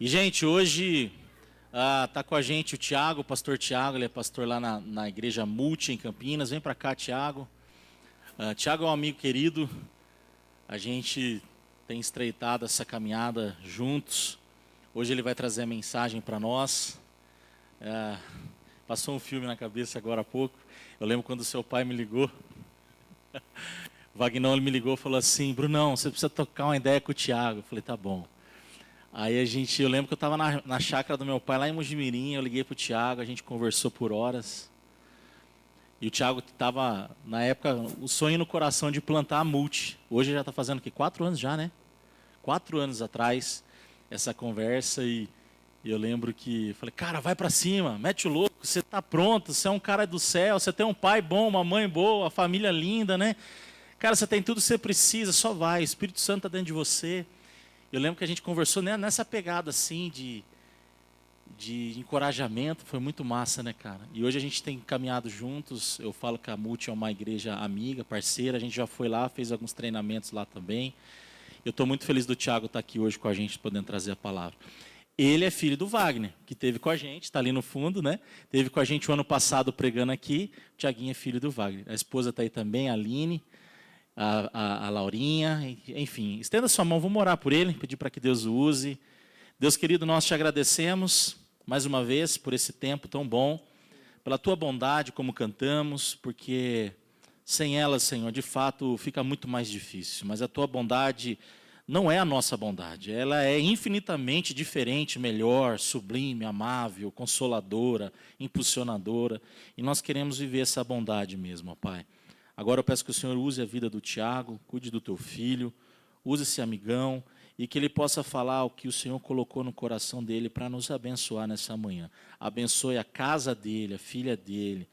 E, gente, hoje tá com a gente o Tiago, o pastor Tiago, ele é pastor lá na igreja Multi, em Campinas. Vem para cá, Tiago. Tiago é um amigo querido, a gente tem estreitado essa caminhada juntos. Hoje ele vai trazer a mensagem para nós. Passou um filme na cabeça agora há pouco. Eu lembro quando o seu pai me ligou. O Vagnão, ele me ligou e falou assim: Brunão, você precisa tocar uma ideia com o Tiago. Eu falei, tá bom. Aí eu lembro que eu estava na chácara do meu pai, lá em Mojimirim, eu liguei para o Tiago, a gente conversou por horas. E o Tiago estava, na época, o sonho no coração de plantar a Multi. Hoje já está fazendo o quê? 4 anos já, né? 4 anos atrás, essa conversa, e eu lembro que falei, cara, vai para cima, mete o louco, você está pronto, você é um cara do céu, você tem um pai bom, uma mãe boa, uma família linda, né? Cara, você tem tudo que você precisa, só vai, o Espírito Santo está dentro de você. Eu lembro que a gente conversou nessa pegada assim de encorajamento, foi muito massa, né, cara? E hoje a gente tem caminhado juntos, eu falo que a Multi é uma igreja amiga, parceira, a gente já foi lá, fez alguns treinamentos lá também. Eu estou muito feliz do Tiago estar aqui hoje com a gente, podendo trazer a palavra. Ele é filho do Wagner, que esteve com a gente, está ali no fundo, né? Teve com a gente o ano passado pregando aqui, o Tiaguinho é filho do Wagner. A esposa está aí também, a Aline. A Laurinha, enfim, estenda sua mão, vamos orar por ele, pedir para que Deus o use. Deus querido, nós te agradecemos mais uma vez por esse tempo tão bom, pela tua bondade como cantamos, porque sem ela, Senhor, de fato fica muito mais difícil, mas a tua bondade não é a nossa bondade, ela é infinitamente diferente, melhor, sublime, amável, consoladora, impulsionadora, e nós queremos viver essa bondade mesmo, ó Pai. Agora eu peço que o Senhor use a vida do Tiago, cuide do teu filho, use esse amigão e que ele possa falar o que o Senhor colocou no coração dele para nos abençoar nessa manhã. Abençoe a casa dele, a filha dele,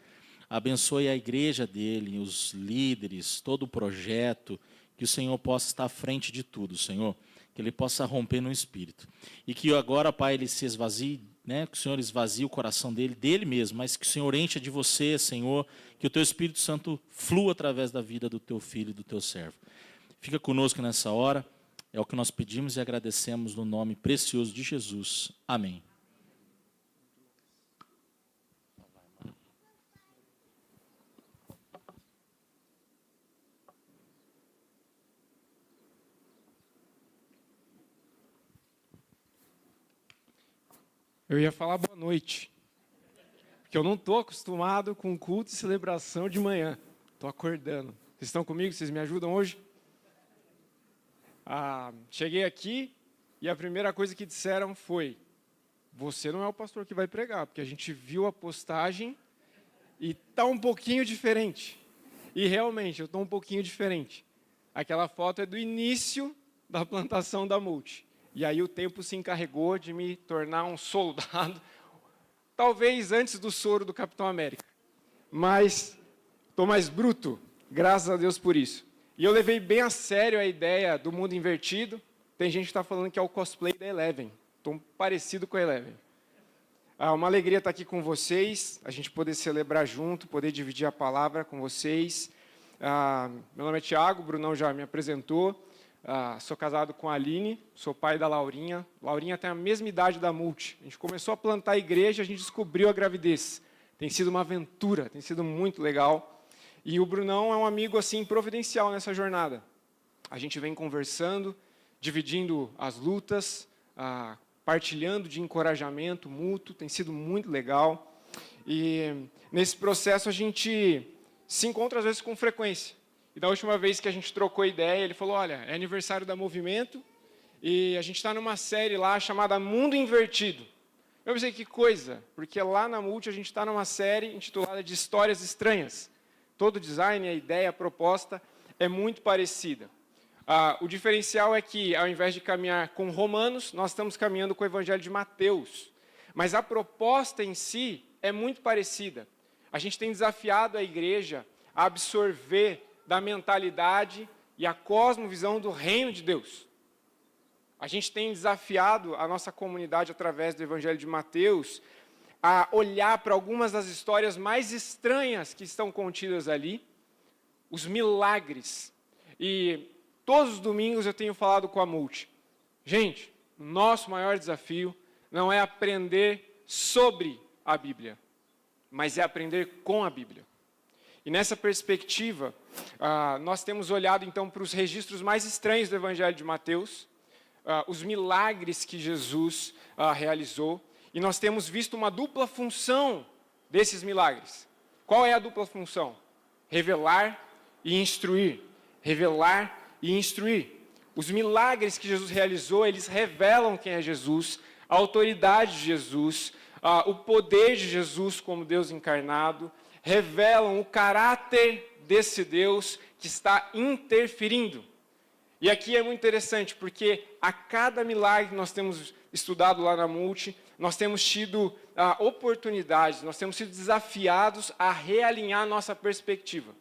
abençoe a igreja dele, os líderes, todo o projeto, que o Senhor possa estar à frente de tudo, Senhor, que ele possa romper no espírito. E que agora, Pai, ele se esvazie, né? Que o Senhor esvazie o coração dele mesmo, mas que o Senhor encha de você, Senhor, que o teu Espírito Santo flua através da vida do teu filho e do teu servo. Fica conosco nessa hora, é o que nós pedimos e agradecemos no nome precioso de Jesus. Amém. Eu ia falar boa noite, porque eu não estou acostumado com culto e celebração de manhã. Estou acordando. Vocês estão comigo? Vocês me ajudam hoje? Cheguei aqui e a primeira coisa que disseram foi: você não é o pastor que vai pregar, porque a gente viu a postagem e está um pouquinho diferente. E realmente, eu estou um pouquinho diferente. Aquela foto é do início da plantação da Multi. E aí o tempo se encarregou de me tornar um soldado, talvez antes do soro do Capitão América. Mas estou mais bruto, graças a Deus por isso. E eu levei bem a sério a ideia do mundo invertido. Tem gente que está falando que é o cosplay da Eleven. Estou parecido com a Eleven. Uma alegria estar aqui com vocês, a gente poder celebrar junto, poder dividir a palavra com vocês. Meu nome é Tiago, o Brunão já me apresentou. Sou casado com a Aline, sou pai da Laurinha. Laurinha tem a mesma idade da Multi. A gente começou a plantar a igreja, a gente descobriu a gravidez. Tem sido uma aventura, tem sido muito legal. E o Brunão é um amigo assim providencial nessa jornada. A gente vem conversando, dividindo as lutas, partilhando de encorajamento mútuo, tem sido muito legal. E nesse processo a gente se encontra às vezes com frequência. E da última vez que a gente trocou ideia, ele falou, olha, é aniversário da Movimento e a gente está numa série lá chamada Mundo Invertido. Eu pensei, que coisa, porque lá na Multi a gente está numa série intitulada de Histórias Estranhas. Todo o design, a ideia, a proposta é muito parecida. O diferencial é que, ao invés de caminhar com Romanos, nós estamos caminhando com o Evangelho de Mateus. Mas a proposta em si é muito parecida. A gente tem desafiado a igreja a absorver da mentalidade e a cosmovisão do reino de Deus. A gente tem desafiado a nossa comunidade através do Evangelho de Mateus a olhar para algumas das histórias mais estranhas que estão contidas ali, os milagres. E todos os domingos eu tenho falado com a Multi. Gente, nosso maior desafio não é aprender sobre a Bíblia, mas é aprender com a Bíblia. E nessa perspectiva, nós temos olhado então para os registros mais estranhos do Evangelho de Mateus, os milagres que Jesus realizou, e nós temos visto uma dupla função desses milagres. Qual é a dupla função? Revelar e instruir. Revelar e instruir. Os milagres que Jesus realizou, eles revelam quem é Jesus, a autoridade de Jesus, o poder de Jesus como Deus encarnado, revelam o caráter desse Deus que está interferindo. E aqui é muito interessante, porque a cada milagre que nós temos estudado lá na Multi, nós temos tido oportunidades, nós temos sido desafiados a realinhar nossa perspectiva.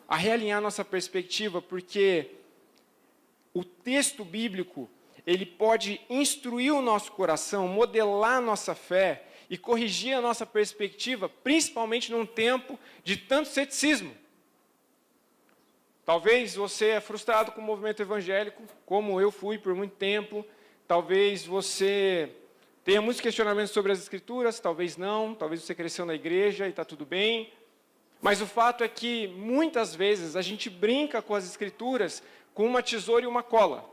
A realinhar nossa perspectiva, porque o texto bíblico, ele pode instruir o nosso coração, modelar a nossa fé e corrigir a nossa perspectiva, principalmente num tempo de tanto ceticismo. Talvez você é frustrado com o movimento evangélico, como eu fui por muito tempo. Talvez você tenha muitos questionamentos sobre as Escrituras, talvez não. Talvez você cresceu na igreja e está tudo bem. Mas o fato é que, muitas vezes, a gente brinca com as Escrituras com uma tesoura e uma cola.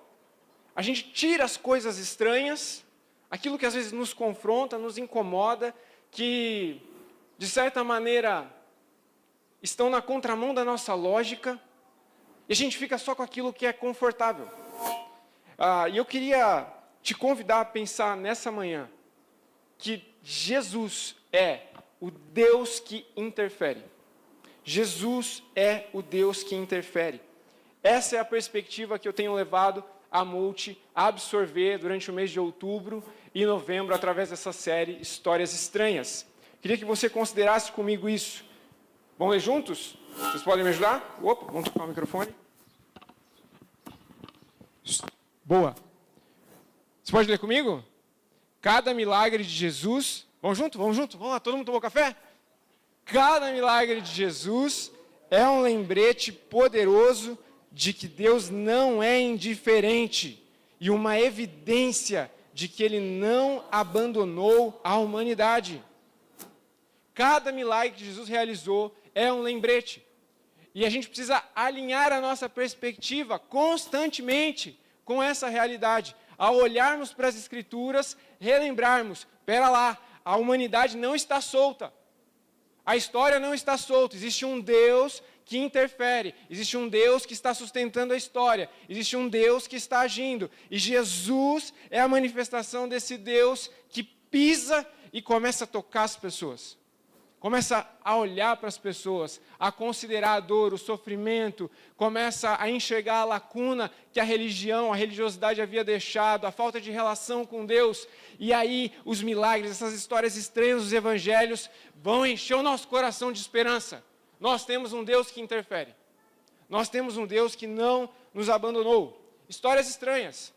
A gente tira as coisas estranhas, aquilo que às vezes nos confronta, nos incomoda, que, de certa maneira, estão na contramão da nossa lógica, e a gente fica só com aquilo que é confortável. E eu queria te convidar a pensar nessa manhã que Jesus é o Deus que interfere. Jesus é o Deus que interfere. Essa é a perspectiva que eu tenho levado a Multi a absorver durante o mês de outubro e novembro, através dessa série Histórias Estranhas. Queria que você considerasse comigo isso. Vamos ler juntos? Vocês podem me ajudar? Opa, vamos tocar o microfone. Boa. Você pode ler comigo? Cada milagre de Jesus... Vamos junto? Vamos lá, todo mundo tomou café? Cada milagre de Jesus é um lembrete poderoso de que Deus não é indiferente e uma evidência de que Ele não abandonou a humanidade. Cada milagre que Jesus realizou é um lembrete. E a gente precisa alinhar a nossa perspectiva constantemente com essa realidade. Ao olharmos para as Escrituras, relembrarmos, espera lá, a humanidade não está solta. A história não está solta. Existe um Deus que interfere. Existe um Deus que está sustentando a história. Existe um Deus que está agindo. E Jesus é a manifestação desse Deus que pisa e começa a tocar as pessoas. Começa a olhar para as pessoas, a considerar a dor, o sofrimento, começa a enxergar a lacuna que a religião, a religiosidade havia deixado, a falta de relação com Deus. E aí os milagres, essas histórias estranhas dos evangelhos vão encher o nosso coração de esperança. Nós temos um Deus que interfere. Nós temos um Deus que não nos abandonou. Histórias estranhas.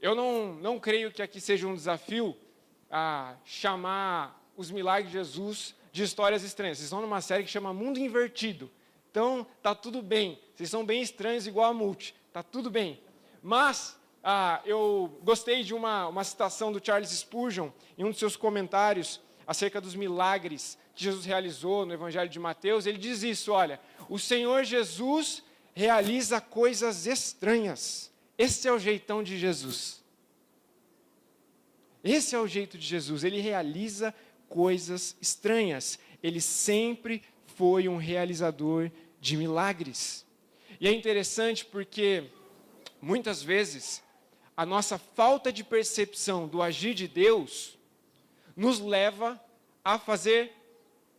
Eu não creio que aqui seja um desafio a chamar os milagres de Jesus de histórias estranhas. Vocês estão numa série que chama Mundo Invertido. Então, tá tudo bem. Vocês são bem estranhos igual a Multi. Tá tudo bem. Mas, eu gostei de uma citação do Charles Spurgeon, em um dos seus comentários, acerca dos milagres que Jesus realizou no Evangelho de Mateus. Ele diz isso, olha, o Senhor Jesus realiza coisas estranhas. Esse é o jeitão de Jesus. Esse é o jeito de Jesus. Ele realiza coisas estranhas. Ele sempre foi um realizador de milagres. E é interessante porque, muitas vezes, a nossa falta de percepção do agir de Deus nos leva a fazer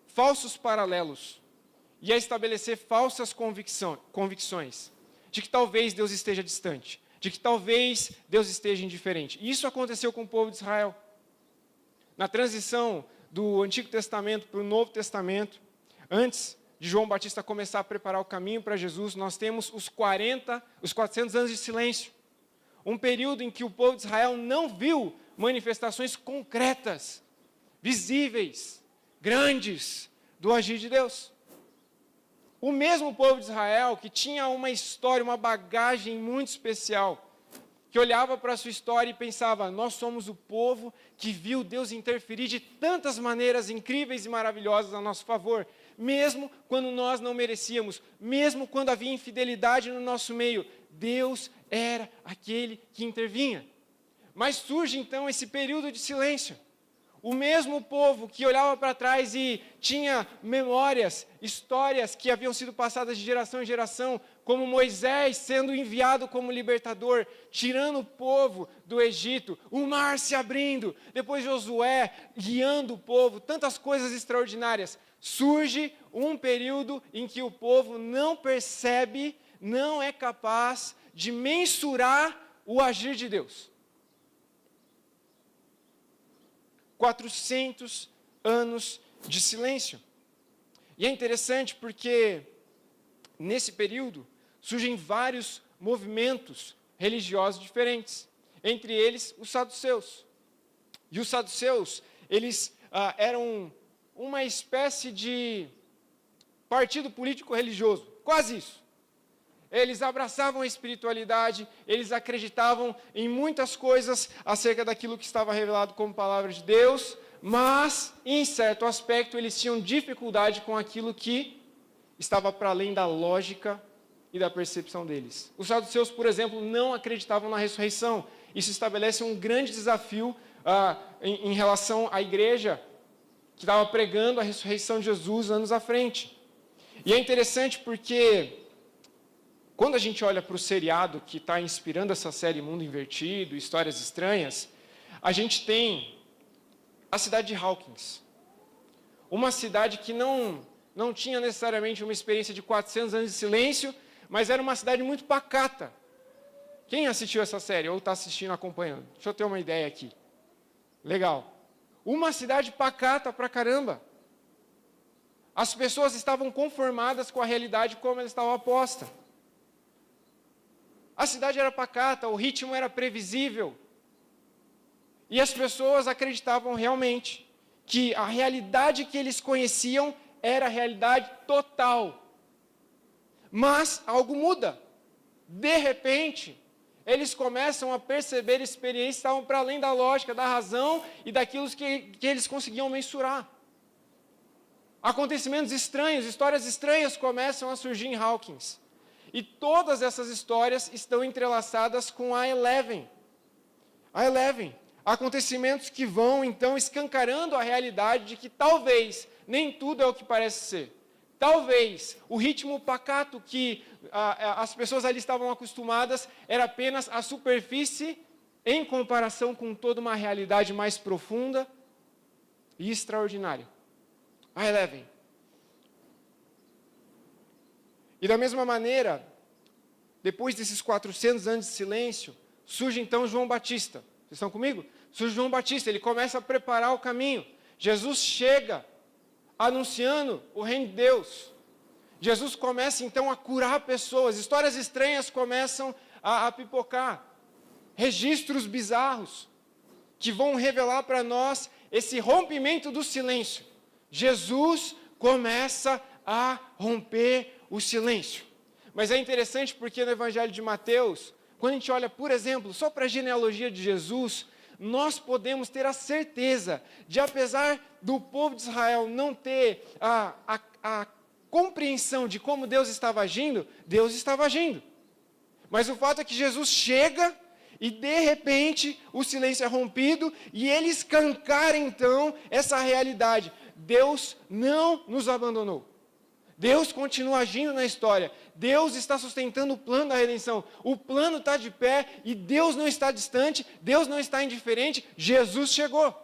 falsos paralelos e a estabelecer falsas convicções de que talvez Deus esteja distante, de que talvez Deus esteja indiferente. E isso aconteceu com o povo de Israel. Na transição do Antigo Testamento para o Novo Testamento, antes de João Batista começar a preparar o caminho para Jesus, nós temos os 400 anos de silêncio. Um período em que o povo de Israel não viu manifestações concretas, visíveis, grandes, do agir de Deus. O mesmo povo de Israel, que tinha uma história, uma bagagem muito especial, que olhava para a sua história e pensava: nós somos o povo que viu Deus interferir de tantas maneiras incríveis e maravilhosas a nosso favor, mesmo quando nós não merecíamos, mesmo quando havia infidelidade no nosso meio, Deus era aquele que intervinha. Mas surge então esse período de silêncio. O mesmo povo que olhava para trás e tinha memórias, histórias que haviam sido passadas de geração em geração, como Moisés sendo enviado como libertador, tirando o povo do Egito, o mar se abrindo, depois Josué guiando o povo, tantas coisas extraordinárias. Surge um período em que o povo não percebe, não é capaz de mensurar o agir de Deus. 400 anos de silêncio. E é interessante porque, nesse período, surgem vários movimentos religiosos diferentes. Entre eles, os saduceus. E os saduceus, eles eram uma espécie de partido político-religioso. Quase isso. Eles abraçavam a espiritualidade, eles acreditavam em muitas coisas acerca daquilo que estava revelado como palavra de Deus, mas, em certo aspecto, eles tinham dificuldade com aquilo que estava para além da lógica e da percepção deles. Os saduceus, por exemplo, não acreditavam na ressurreição. Isso estabelece um grande desafio em relação à igreja que estava pregando a ressurreição de Jesus anos à frente. E é interessante porque, quando a gente olha para o seriado que está inspirando essa série Mundo Invertido, Histórias Estranhas, a gente tem a cidade de Hawkins. Uma cidade que não tinha necessariamente uma experiência de 400 anos de silêncio, mas era uma cidade muito pacata. Quem assistiu essa série ou está assistindo, acompanhando? Deixa eu ter uma ideia aqui. Legal. Uma cidade pacata pra caramba. As pessoas estavam conformadas com a realidade como ela estava posta. A cidade era pacata, o ritmo era previsível. E as pessoas acreditavam realmente que a realidade que eles conheciam era a realidade total. Mas algo muda. De repente, eles começam a perceber experiências que estavam para além da lógica, da razão e daquilo que eles conseguiam mensurar. Acontecimentos estranhos, histórias estranhas começam a surgir em Hawkins. E todas essas histórias estão entrelaçadas com a Eleven. A Eleven. Acontecimentos que vão, então, escancarando a realidade de que talvez nem tudo é o que parece ser. Talvez o ritmo pacato que as pessoas ali estavam acostumadas era apenas a superfície em comparação com toda uma realidade mais profunda e extraordinária. A Eleven. E da mesma maneira, depois desses 400 anos de silêncio, surge então João Batista. Vocês estão comigo? Surge João Batista, ele começa a preparar o caminho. Jesus chega anunciando o reino de Deus. Jesus começa então a curar pessoas. Histórias estranhas começam a pipocar. Registros bizarros que vão revelar para nós esse rompimento do silêncio. Jesus começa a romper o silêncio. Mas é interessante porque no Evangelho de Mateus, quando a gente olha, por exemplo, só para a genealogia de Jesus, nós podemos ter a certeza de, apesar do povo de Israel não ter a compreensão de como Deus estava agindo, Deus estava agindo. Mas o fato é que Jesus chega e, de repente, o silêncio é rompido e ele escancara, então, essa realidade. Deus não nos abandonou. Deus continua agindo na história. Deus está sustentando o plano da redenção. O plano está de pé e Deus não está distante, Deus não está indiferente. Jesus chegou.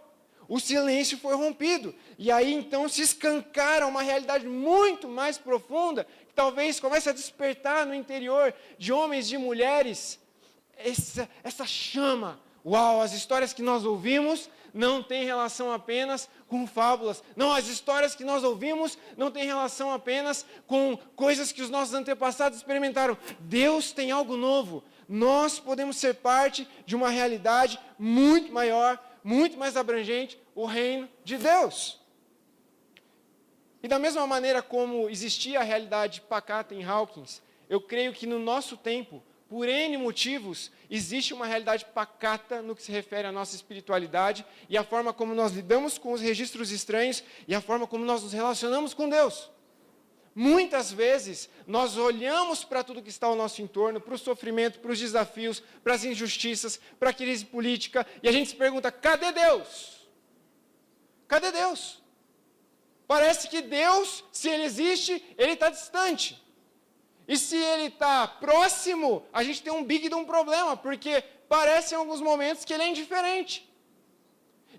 O silêncio foi rompido. E aí então se escancara uma realidade muito mais profunda, que talvez comece a despertar no interior de homens e de mulheres essa chama. Uau, as histórias que nós ouvimos não têm relação apenas com fábulas. Não, as histórias que nós ouvimos não têm relação apenas com coisas que os nossos antepassados experimentaram. Deus tem algo novo. Nós podemos ser parte de uma realidade muito maior, muito mais abrangente, o reino de Deus. E da mesma maneira como existia a realidade pacata em Hawkins, eu creio que no nosso tempo por N motivos, existe uma realidade pacata no que se refere à nossa espiritualidade e a forma como nós lidamos com os registros estranhos e a forma como nós nos relacionamos com Deus. Muitas vezes, nós olhamos para tudo que está ao nosso entorno, para o sofrimento, para os desafios, para as injustiças, para a crise política, e a gente se pergunta, cadê Deus? Cadê Deus? Parece que Deus, se Ele existe, Ele está distante. E se Ele está próximo, a gente tem um big de um problema, porque parece em alguns momentos que Ele é indiferente.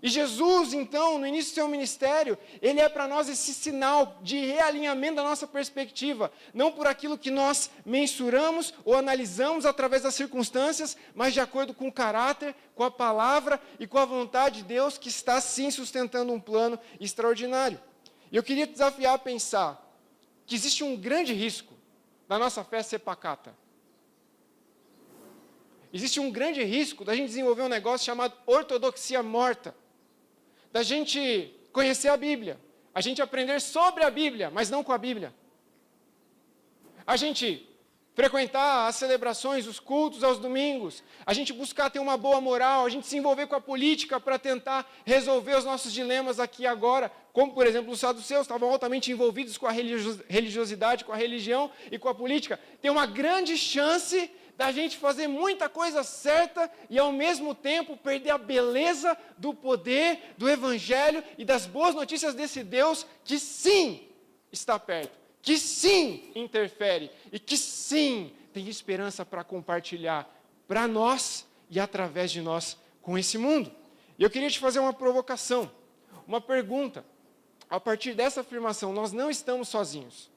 E Jesus, então, no início do seu ministério, Ele é para nós esse sinal de realinhamento da nossa perspectiva, não por aquilo que nós mensuramos ou analisamos através das circunstâncias, mas de acordo com o caráter, com a palavra e com a vontade de Deus que está, sim, sustentando um plano extraordinário. E eu queria te desafiar a pensar que existe um grande risco da nossa fé ser pacata. Existe um grande risco da gente desenvolver um negócio chamado ortodoxia morta. Da gente conhecer a Bíblia, a gente aprender sobre a Bíblia, mas não com a Bíblia. A gente frequentar as celebrações, os cultos aos domingos, a gente buscar ter uma boa moral, a gente se envolver com a política para tentar resolver os nossos dilemas aqui e agora, como, por exemplo, os saduceus estavam altamente envolvidos com a religiosidade, com a religião e com a política. Tem uma grande chance da gente fazer muita coisa certa e, ao mesmo tempo, perder a beleza do poder, do Evangelho e das boas notícias desse Deus que, sim, está perto, que, sim, interfere e que, sim, tem esperança para compartilhar para nós e através de nós com esse mundo. E eu queria te fazer uma provocação, uma pergunta. A partir dessa afirmação, nós não estamos sozinhos.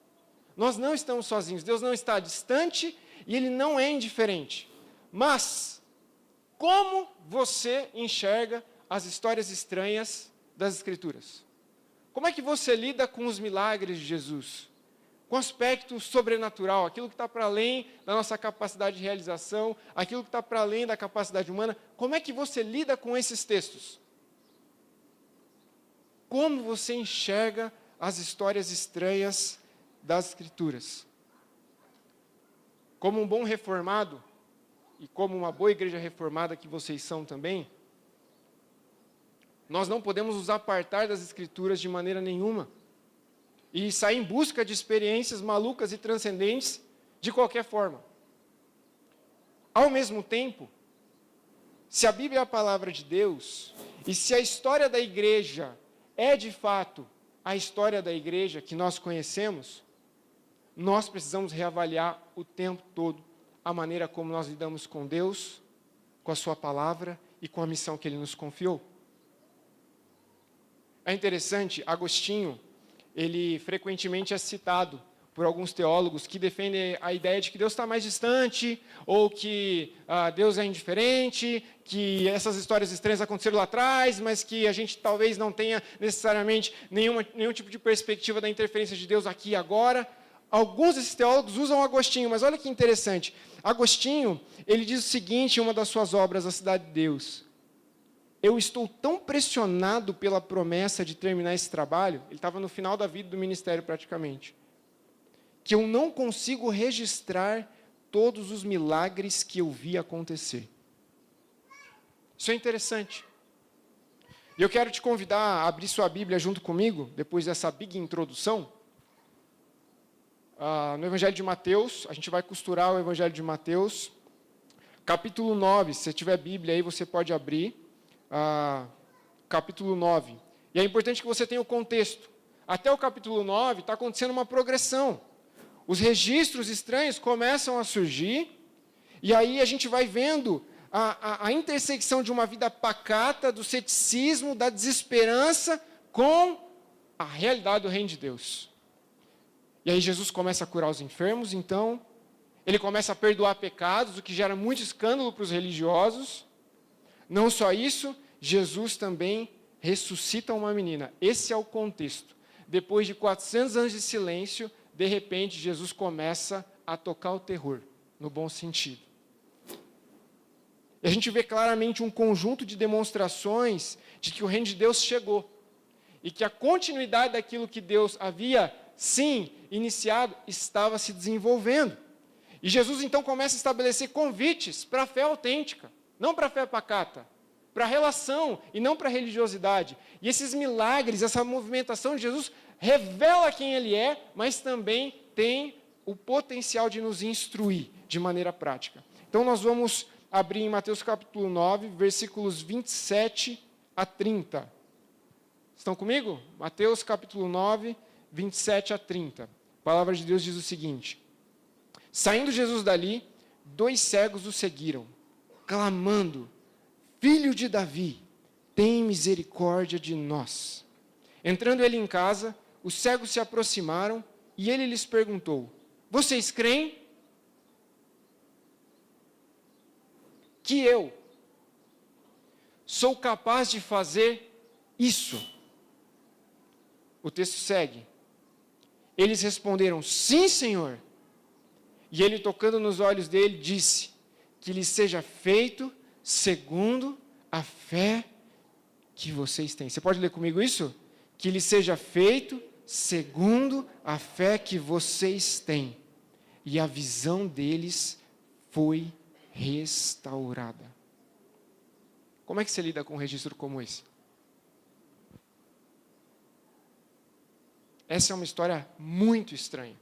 Nós não estamos sozinhos. Deus não está distante e Ele não é indiferente. Mas, como você enxerga as histórias estranhas das Escrituras? Como é que você lida com os milagres de Jesus? Com o aspecto sobrenatural, aquilo que está para além da nossa capacidade de realização, aquilo que está para além da capacidade humana. Como é que você lida com esses textos? Como você enxerga as histórias estranhas das Escrituras? Como um bom reformado, e como uma boa igreja reformada que vocês são também, nós não podemos nos apartar das Escrituras de maneira nenhuma e sair em busca de experiências malucas e transcendentes de qualquer forma. Ao mesmo tempo, se a Bíblia é a palavra de Deus, e se a história da igreja é de fato a história da igreja que nós conhecemos, nós precisamos reavaliar o tempo todo a maneira como nós lidamos com Deus, com a sua palavra e com a missão que Ele nos confiou. É interessante, Agostinho, ele frequentemente é citado por alguns teólogos que defendem a ideia de que Deus está mais distante, ou que Deus é indiferente, que essas histórias estranhas aconteceram lá atrás, mas que a gente talvez não tenha necessariamente nenhum tipo de perspectiva da interferência de Deus aqui e agora. Alguns desses teólogos usam Agostinho, mas olha que interessante. Agostinho, ele diz o seguinte em uma das suas obras, A Cidade de Deus. Eu estou tão pressionado pela promessa de terminar esse trabalho, ele estava no final da vida do ministério praticamente, que eu não consigo registrar todos os milagres que eu vi acontecer. Isso é interessante. E eu quero te convidar a abrir sua Bíblia junto comigo, depois dessa big introdução, no Evangelho de Mateus. A gente vai costurar o Evangelho de Mateus, capítulo 9, se você tiver Bíblia aí, você pode abrir, capítulo 9. E é importante que você tenha o contexto. Até o capítulo 9 está acontecendo uma progressão. Os registros estranhos começam a surgir, e aí a gente vai vendo a intersecção de uma vida pacata, do ceticismo, da desesperança, com a realidade do reino de Deus. E aí Jesus começa a curar os enfermos, então, ele começa a perdoar pecados, o que gera muito escândalo para os religiosos. Não só isso, Jesus também ressuscita uma menina. Esse é o contexto. Depois de 400 anos de silêncio, de repente, Jesus começa a tocar o terror, no bom sentido. E a gente vê claramente um conjunto de demonstrações de que o reino de Deus chegou. E que a continuidade daquilo que Deus havia, sim, iniciado, estava se desenvolvendo. E Jesus então começa a estabelecer convites para a fé autêntica, não para a fé pacata, para a relação e não para a religiosidade. E esses milagres, essa movimentação de Jesus revela quem Ele é, mas também tem o potencial de nos instruir de maneira prática. Então nós vamos abrir em Mateus capítulo 9, versículos 27 a 30. Estão comigo? Mateus capítulo 9, 27 a 30. A palavra de Deus diz o seguinte: Saindo Jesus dali, 2 cegos o seguiram, clamando: Filho de Davi, tem misericórdia de nós. Entrando ele em casa, os cegos se aproximaram e ele lhes perguntou: Vocês creem que eu sou capaz de fazer isso? O texto segue. Eles responderam: Sim, Senhor. E ele, tocando nos olhos dele, disse: Que lhe seja feito segundo a fé que vocês têm. Você pode ler comigo isso? Que lhe seja feito segundo a fé que vocês têm. E a visão deles foi restaurada. Como é que você lida com um registro como esse? Essa é uma história muito estranha.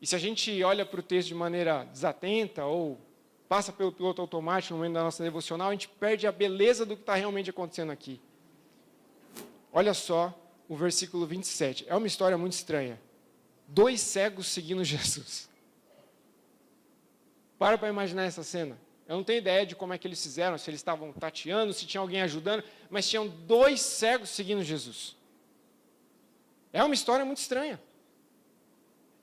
E se a gente olha para o texto de maneira desatenta ou passa pelo piloto automático no momento da nossa devocional, a gente perde a beleza do que está realmente acontecendo aqui. Olha só o versículo 27. É uma história muito estranha. 2 cegos seguindo Jesus. Para imaginar essa cena. Eu não tenho ideia de como é que eles fizeram, se eles estavam tateando, se tinha alguém ajudando, mas tinham 2 cegos seguindo Jesus. É uma história muito estranha.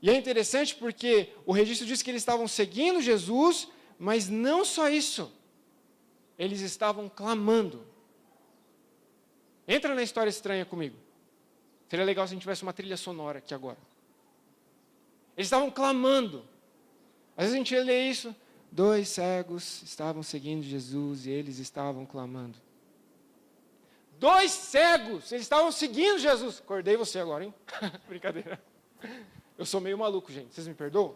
E é interessante porque o registro diz que eles estavam seguindo Jesus, mas não só isso. Eles estavam clamando. Entra na história estranha comigo. Seria legal se a gente tivesse uma trilha sonora aqui agora. Eles estavam clamando. Às vezes a gente lê isso. 2 cegos estavam seguindo Jesus e eles estavam clamando. 2 cegos, eles estavam seguindo Jesus. Acordei você agora, hein? Brincadeira. Eu sou meio maluco, gente. Vocês me perdoam?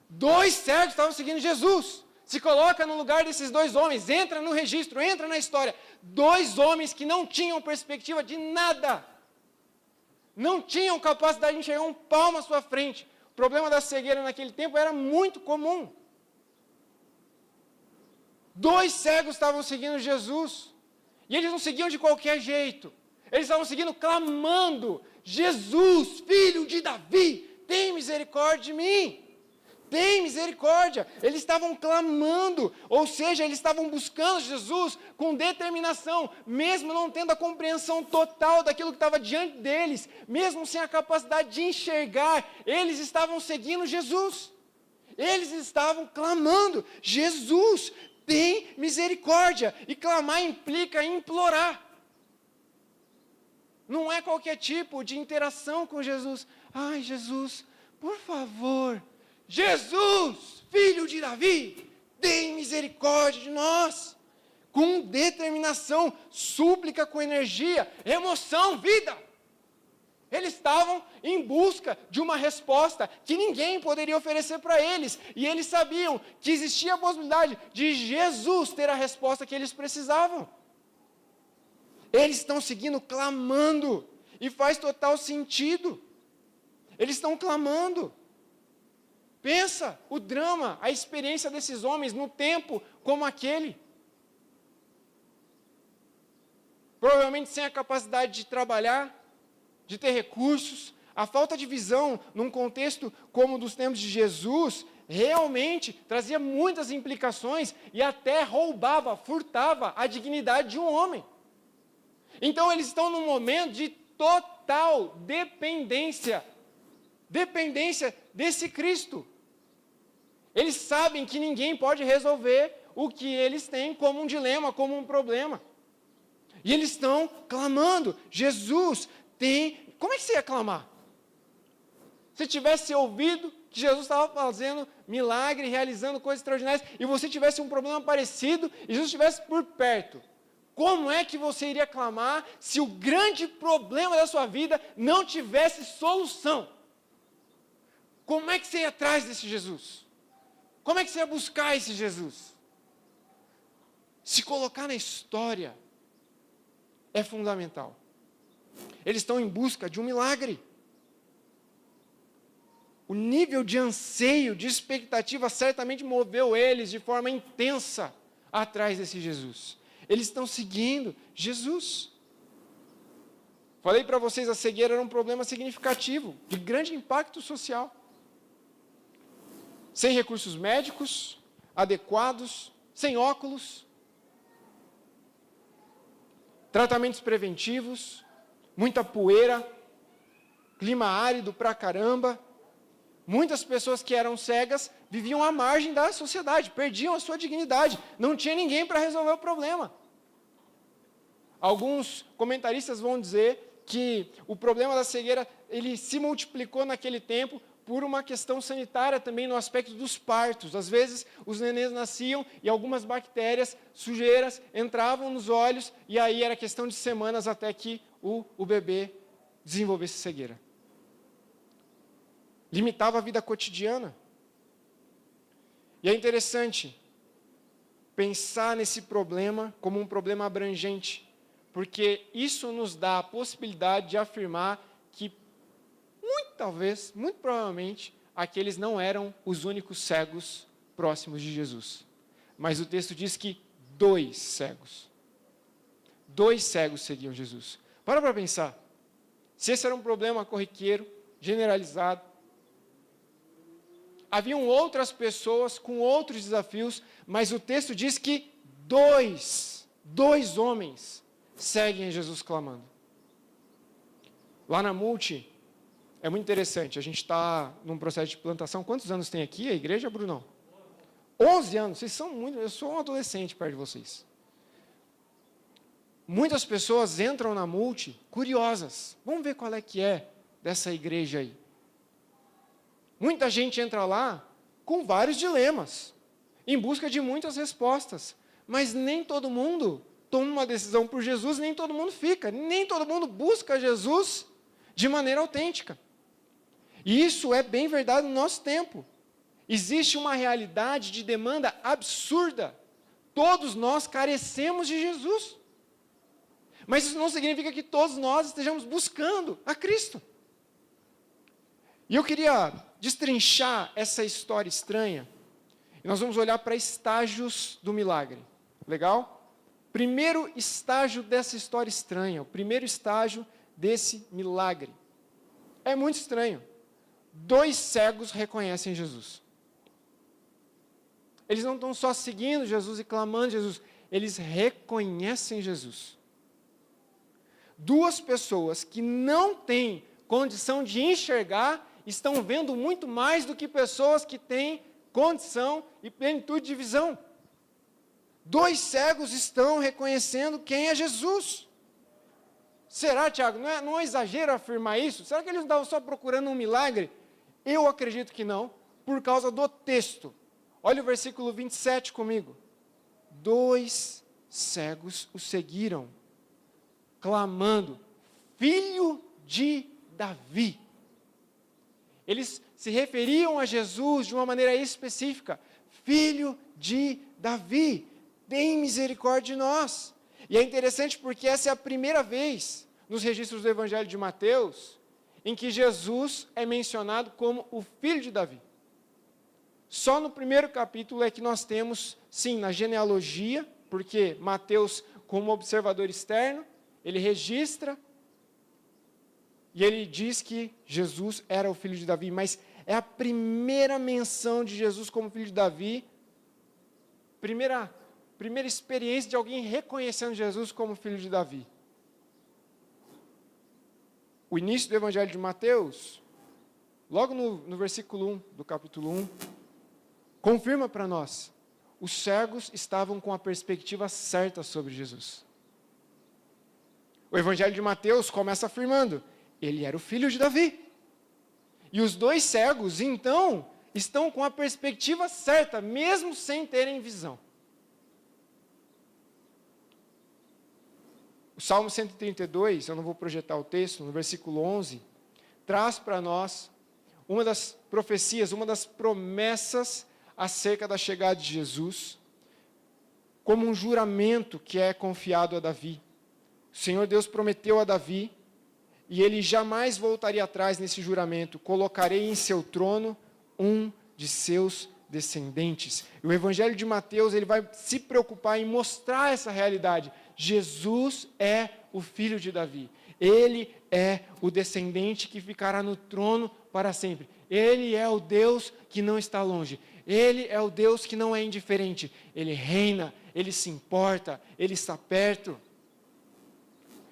2 cegos estavam seguindo Jesus. Se coloca no lugar desses 2 homens. Entra no registro, entra na história. 2 homens que não tinham perspectiva de nada. Não tinham capacidade de enxergar um palmo à sua frente. O problema da cegueira naquele tempo era muito comum. 2 cegos estavam seguindo Jesus. E eles não seguiam de qualquer jeito. Eles estavam seguindo clamando: Jesus, filho de Davi, tem misericórdia de mim. Tem misericórdia. Eles estavam clamando, ou seja, eles estavam buscando Jesus com determinação, mesmo não tendo a compreensão total daquilo que estava diante deles, mesmo sem a capacidade de enxergar, eles estavam seguindo Jesus. Eles estavam clamando: Jesus, tem misericórdia. E clamar implica implorar. Não é qualquer tipo de interação com Jesus. Ai, Jesus, por favor. Jesus, filho de Davi, tem misericórdia de nós. Com determinação, súplica com energia, emoção, vida. Eles estavam em busca de uma resposta que ninguém poderia oferecer para eles. E eles sabiam que existia a possibilidade de Jesus ter a resposta que eles precisavam. Eles estão seguindo, clamando. E faz total sentido. Eles estão clamando. Pensa o drama, a experiência desses homens num tempo como aquele. Provavelmente sem a capacidade de trabalhar, de ter recursos, a falta de visão num contexto como o dos tempos de Jesus, realmente trazia muitas implicações e até roubava, furtava a dignidade de um homem. Então eles estão num momento de total dependência desse Cristo. Eles sabem que ninguém pode resolver o que eles têm como um dilema, como um problema. E eles estão clamando: Jesus, como é que você ia clamar? Se tivesse ouvido que Jesus estava fazendo milagre, realizando coisas extraordinárias, e você tivesse um problema parecido, e Jesus estivesse por perto, como é que você iria clamar se o grande problema da sua vida não tivesse solução? Como é que você ia atrás desse Jesus? Como é que você ia buscar esse Jesus? Se colocar na história é fundamental. Eles estão em busca de um milagre. O nível de anseio, de expectativa, certamente moveu eles de forma intensa atrás desse Jesus. Eles estão seguindo Jesus. Falei para vocês, a cegueira era um problema significativo, de grande impacto social. Sem recursos médicos adequados, sem óculos, tratamentos preventivos, muita poeira, clima árido pra caramba. Muitas pessoas que eram cegas viviam à margem da sociedade, perdiam a sua dignidade, não tinha ninguém para resolver o problema. Alguns comentaristas vão dizer que o problema da cegueira, ele se multiplicou naquele tempo por uma questão sanitária também no aspecto dos partos. Às vezes, os nenês nasciam e algumas bactérias, sujeiras, entravam nos olhos e aí era questão de semanas até que o bebê desenvolvesse cegueira. Limitava a vida cotidiana. E é interessante pensar nesse problema como um problema abrangente, porque isso nos dá a possibilidade de afirmar que, muito provavelmente, aqueles não eram os únicos cegos próximos de Jesus. Mas o texto diz que 2 cegos seguiam Jesus. Para pensar. Se esse era um problema corriqueiro, generalizado, haviam outras pessoas com outros desafios, mas o texto diz que dois homens seguem Jesus clamando. Lá na Multi, é muito interessante, a gente está num processo de plantação. Quantos anos tem aqui a igreja, Brunão? 11 anos, vocês são muito, eu sou um adolescente perto de vocês. Muitas pessoas entram na Multi curiosas, vamos ver qual é que é dessa igreja aí. Muita gente entra lá com vários dilemas, em busca de muitas respostas, mas nem todo mundo toma uma decisão por Jesus, nem todo mundo fica, nem todo mundo busca Jesus de maneira autêntica. E isso é bem verdade no nosso tempo. Existe uma realidade de demanda absurda. Todos nós carecemos de Jesus. Mas isso não significa que todos nós estejamos buscando a Cristo. E eu queria destrinchar essa história estranha. E nós vamos olhar para estágios do milagre. Legal? Primeiro estágio dessa história estranha. O primeiro estágio desse milagre. É muito estranho. 2 cegos reconhecem Jesus. Eles não estão só seguindo Jesus e clamando Jesus. Eles reconhecem Jesus. 2 pessoas que não têm condição de enxergar estão vendo muito mais do que pessoas que têm condição e plenitude de visão. 2 cegos estão reconhecendo quem é Jesus. Será, Tiago, não é exagero afirmar isso? Será que eles não estavam só procurando um milagre? Eu acredito que não, por causa do texto. Olha o versículo 27 comigo. 2 cegos o seguiram, clamando, Filho de Davi. Eles se referiam a Jesus de uma maneira específica. Filho de Davi, tem misericórdia de nós. E é interessante porque essa é a primeira vez nos registros do Evangelho de Mateus em que Jesus é mencionado como o filho de Davi. Só no primeiro capítulo é que nós temos, sim, na genealogia, porque Mateus, como observador externo, ele registra e ele diz que Jesus era o filho de Davi, mas é a primeira menção de Jesus como filho de Davi, primeira experiência de alguém reconhecendo Jesus como filho de Davi. O início do Evangelho de Mateus, logo no versículo 1 do capítulo 1, confirma para nós, os cegos estavam com a perspectiva certa sobre Jesus. O Evangelho de Mateus começa afirmando, ele era o filho de Davi. E os 2 cegos, então, estão com a perspectiva certa, mesmo sem terem visão. O Salmo 132, eu não vou projetar o texto, no versículo 11, traz para nós uma das profecias, uma das promessas acerca da chegada de Jesus, como um juramento que é confiado a Davi. O Senhor Deus prometeu a Davi, e ele jamais voltaria atrás nesse juramento: colocarei em seu trono um de seus descendentes. E o Evangelho de Mateus, ele vai se preocupar em mostrar essa realidade. Jesus é o filho de Davi. Ele é o descendente que ficará no trono para sempre. Ele é o Deus que não está longe. Ele é o Deus que não é indiferente. Ele reina, ele se importa, ele está perto.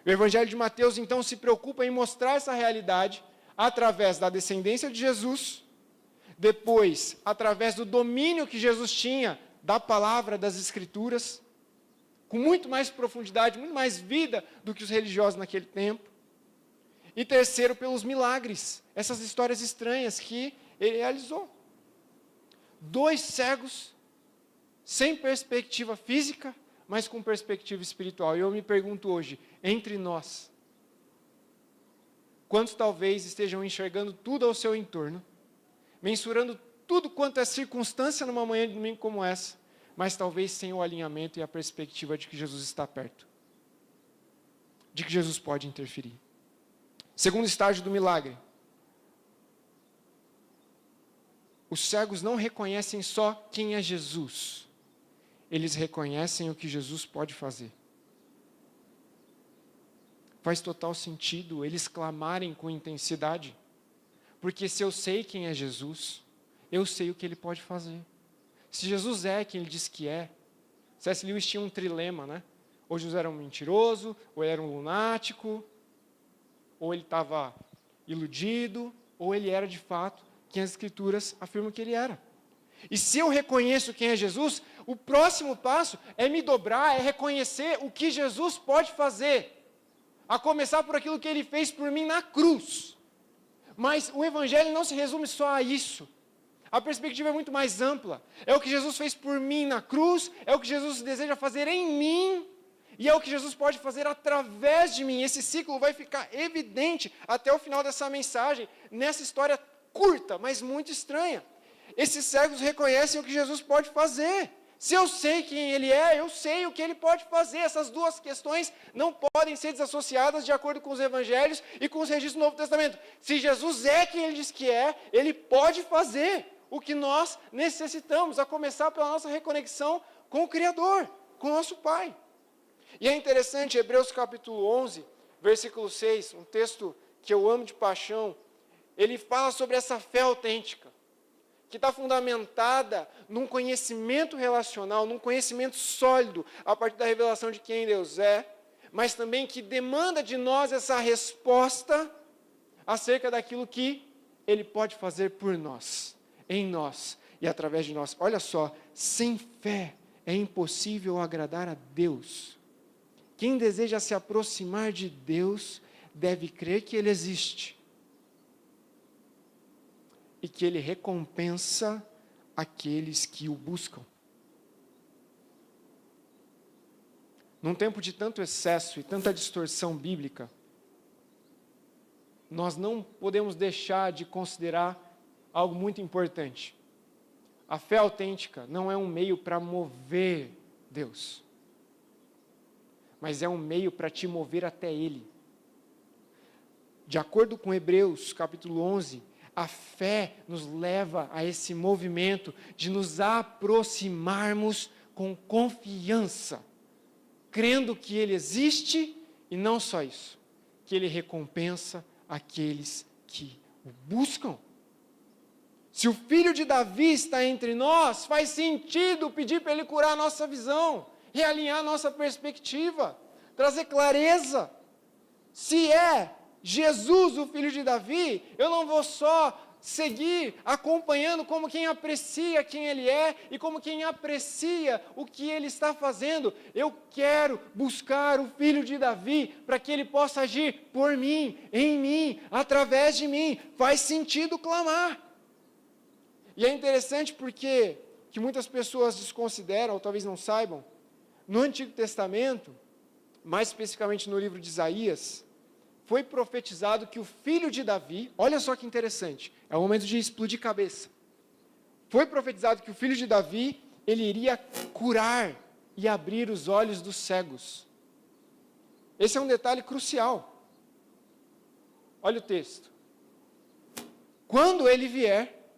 O Evangelho de Mateus, então, se preocupa em mostrar essa realidade através da descendência de Jesus, depois, através do domínio que Jesus tinha da palavra, das Escrituras, com muito mais profundidade, muito mais vida do que os religiosos naquele tempo. E terceiro, pelos milagres, essas histórias estranhas que ele realizou. 2 cegos, sem perspectiva física, mas com perspectiva espiritual. E eu me pergunto hoje, entre nós, quantos talvez estejam enxergando tudo ao seu entorno, mensurando tudo quanto é circunstância numa manhã de domingo como essa, mas talvez sem o alinhamento e a perspectiva de que Jesus está perto, de que Jesus pode interferir. Segundo estágio do milagre, os cegos não reconhecem só quem é Jesus, eles reconhecem o que Jesus pode fazer. Faz total sentido eles clamarem com intensidade, porque se eu sei quem é Jesus, eu sei o que ele pode fazer. Se Jesus é quem ele diz que é, C.S. Lewis tinha um trilema, né? Ou Jesus era um mentiroso, ou ele era um lunático, ou ele estava iludido, ou ele era de fato quem as Escrituras afirmam que ele era. E se eu reconheço quem é Jesus, o próximo passo é me dobrar, é reconhecer o que Jesus pode fazer, a começar por aquilo que ele fez por mim na cruz. Mas o Evangelho não se resume só a isso. A perspectiva é muito mais ampla. É o que Jesus fez por mim na cruz, é o que Jesus deseja fazer em mim, e é o que Jesus pode fazer através de mim. Esse ciclo vai ficar evidente até o final dessa mensagem, nessa história curta, mas muito estranha. Esses cegos reconhecem o que Jesus pode fazer. Se eu sei quem ele é, eu sei o que ele pode fazer. Essas duas questões não podem ser desassociadas de acordo com os evangelhos e com os registros do Novo Testamento. Se Jesus é quem ele diz que é, ele pode fazer o que nós necessitamos, a começar pela nossa reconexão com o Criador, com o nosso Pai. E é interessante, Hebreus capítulo 11, versículo 6, um texto que eu amo de paixão, ele fala sobre essa fé autêntica, que está fundamentada num conhecimento relacional, num conhecimento sólido, a partir da revelação de quem Deus é, mas também que demanda de nós essa resposta acerca daquilo que Ele pode fazer por nós, em nós e através de nós. Olha só, sem fé é impossível agradar a Deus. Quem deseja se aproximar de Deus deve crer que Ele existe e que Ele recompensa aqueles que o buscam. Num tempo de tanto excesso e tanta distorção bíblica, nós não podemos deixar de considerar algo muito importante. A fé autêntica não é um meio para mover Deus, mas é um meio para te mover até Ele. De acordo com Hebreus capítulo 11, a fé nos leva a esse movimento de nos aproximarmos com confiança, crendo que Ele existe e não só isso, que Ele recompensa aqueles que o buscam. Se o filho de Davi está entre nós, faz sentido pedir para Ele curar a nossa visão, realinhar a nossa perspectiva, trazer clareza. Se é Jesus, o filho de Davi, eu não vou só seguir acompanhando como quem aprecia quem Ele é e como quem aprecia o que Ele está fazendo. Eu quero buscar o filho de Davi para que Ele possa agir por mim, em mim, através de mim. Faz sentido clamar. E é interessante porque que muitas pessoas desconsideram, ou talvez não saibam, no Antigo Testamento, mais especificamente no livro de Isaías, foi profetizado que o filho de Davi, olha só que interessante, é o momento de explodir cabeça. Foi profetizado que o filho de Davi, ele iria curar e abrir os olhos dos cegos. Esse é um detalhe crucial. Olha o texto. Quando ele vier,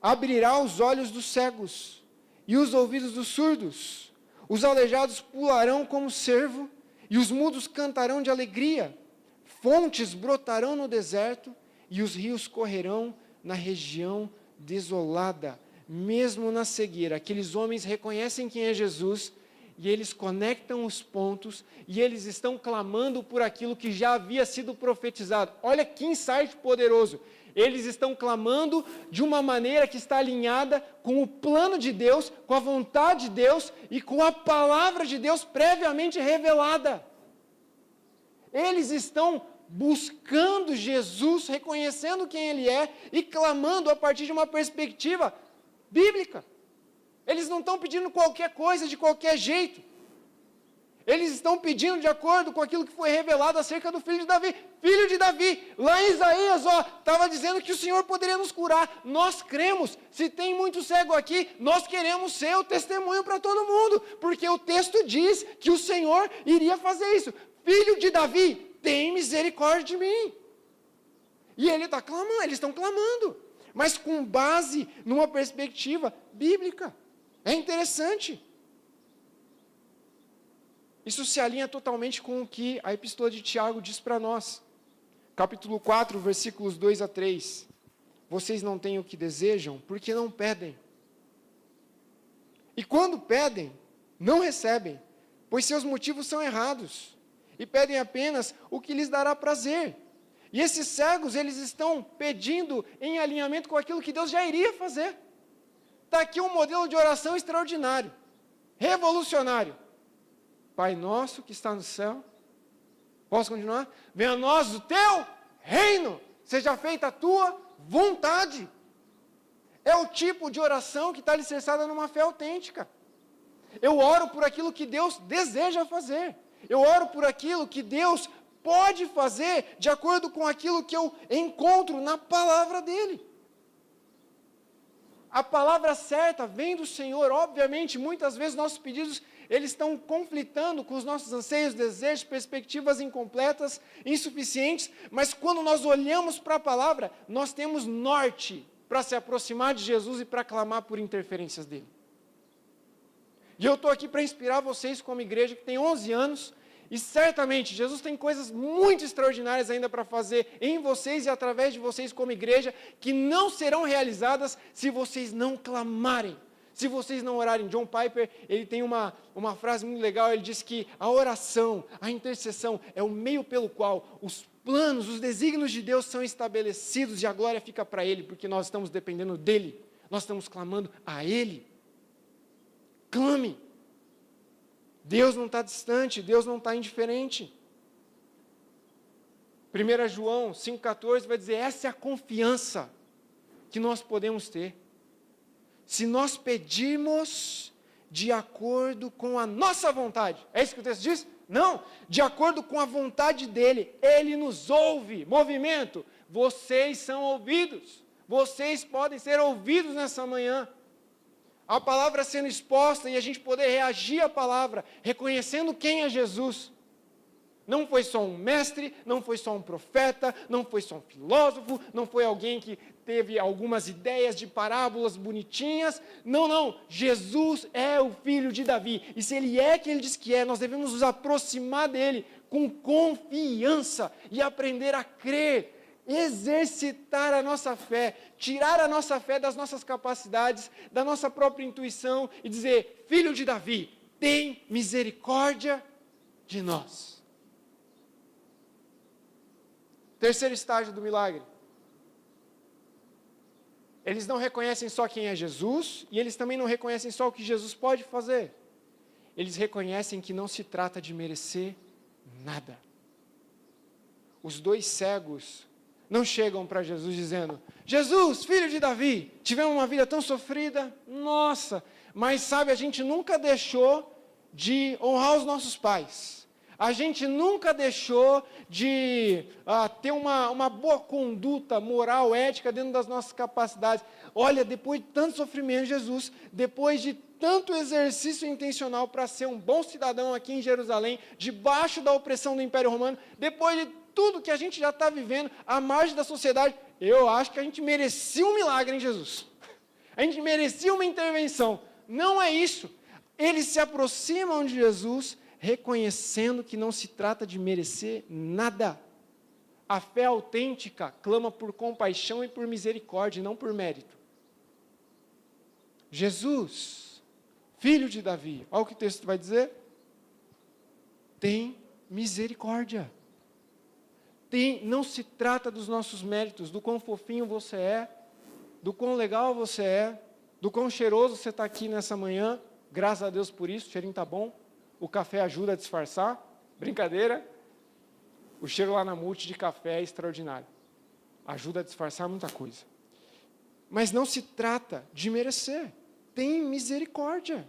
abrirá os olhos dos cegos e os ouvidos dos surdos. Os aleijados pularão como cervo e os mudos cantarão de alegria. Fontes brotarão no deserto e os rios correrão na região desolada. Mesmo na cegueira, aqueles homens reconhecem quem é Jesus e eles conectam os pontos e eles estão clamando por aquilo que já havia sido profetizado. Olha que insight poderoso. Eles estão clamando de uma maneira que está alinhada com o plano de Deus, com a vontade de Deus e com a palavra de Deus previamente revelada. Eles estão buscando Jesus, reconhecendo quem Ele é e clamando a partir de uma perspectiva bíblica. Eles não estão pedindo qualquer coisa de qualquer jeito. Eles estão pedindo de acordo com aquilo que foi revelado acerca do filho de Davi. Filho de Davi, lá em Isaías, estava dizendo que o Senhor poderia nos curar. Nós cremos. Se tem muito cego aqui, nós queremos ser o testemunho para todo mundo, porque o texto diz que o Senhor iria fazer isso. Filho de Davi, tem misericórdia de mim. E ele está clamando, eles estão clamando, mas com base numa perspectiva bíblica. É interessante. Isso se alinha totalmente com o que a Epístola de Tiago diz para nós. Capítulo 4, versículos 2 a 3. Vocês não têm o que desejam, porque não pedem. E quando pedem, não recebem, pois seus motivos são errados. E pedem apenas o que lhes dará prazer. E esses cegos, eles estão pedindo em alinhamento com aquilo que Deus já iria fazer. Está aqui um modelo de oração extraordinário, revolucionário. Pai nosso que está no céu, posso continuar? Venha a nós o teu reino, seja feita a tua vontade. É o tipo de oração que está alicerçada numa fé autêntica. Eu oro por aquilo que Deus deseja fazer. Eu oro por aquilo que Deus pode fazer de acordo com aquilo que eu encontro na palavra dEle. A palavra certa vem do Senhor. Obviamente, muitas vezes nossos pedidos eles estão conflitando com os nossos anseios, desejos, perspectivas incompletas, insuficientes, mas quando nós olhamos para a palavra, nós temos norte para se aproximar de Jesus e para clamar por interferências dele. E eu estou aqui para inspirar vocês como igreja que tem 11 anos, e certamente Jesus tem coisas muito extraordinárias ainda para fazer em vocês e através de vocês como igreja, que não serão realizadas se vocês não clamarem. Se vocês não orarem. John Piper, ele tem uma frase muito legal, ele diz que a oração, a intercessão é o meio pelo qual os planos, os desígnios de Deus são estabelecidos e a glória fica para Ele, porque nós estamos dependendo dEle, nós estamos clamando a Ele. Clame. Deus não está distante, Deus não está indiferente. 1 João 5,14 vai dizer, essa é a confiança que nós podemos ter. Se nós pedirmos de acordo com a nossa vontade. É isso que o texto diz? Não, de acordo com a vontade dEle, Ele nos ouve. Movimento, vocês são ouvidos. Vocês podem ser ouvidos nessa manhã. A palavra sendo exposta e a gente poder reagir à palavra, reconhecendo quem é Jesus. Não foi só um mestre, não foi só um profeta, não foi só um filósofo, não foi alguém que teve algumas ideias de parábolas bonitinhas. Não, Jesus é o filho de Davi. E se Ele é quem Ele diz que é, nós devemos nos aproximar dEle com confiança e aprender a crer, exercitar a nossa fé, tirar a nossa fé das nossas capacidades, da nossa própria intuição e dizer, filho de Davi, tem misericórdia de nós. Terceiro estágio do milagre. Eles não reconhecem só quem é Jesus, e eles também não reconhecem só o que Jesus pode fazer. Eles reconhecem que não se trata de merecer nada. Os dois cegos não chegam para Jesus dizendo, Jesus, filho de Davi, tivemos uma vida tão sofrida, nossa, mas sabe, a gente nunca deixou de honrar os nossos pais. A gente nunca deixou de ter uma boa conduta moral, ética dentro das nossas capacidades. Olha, depois de tanto sofrimento, Jesus, depois de tanto exercício intencional para ser um bom cidadão aqui em Jerusalém, debaixo da opressão do Império Romano, depois de tudo que a gente já está vivendo, à margem da sociedade, eu acho que a gente merecia um milagre em Jesus. A gente merecia uma intervenção. Não é isso. Eles se aproximam de Jesus, reconhecendo que não se trata de merecer nada. A fé autêntica clama por compaixão e por misericórdia, não por mérito. Jesus, filho de Davi, olha o que o texto vai dizer. Tem misericórdia. Não se trata dos nossos méritos, do quão fofinho você é, do quão legal você é, do quão cheiroso você está aqui nessa manhã. Graças a Deus por isso, o cheirinho está bom. O café ajuda a disfarçar. Brincadeira. O cheiro lá na multi de café é extraordinário. Ajuda a disfarçar muita coisa. Mas não se trata de merecer. Tem misericórdia.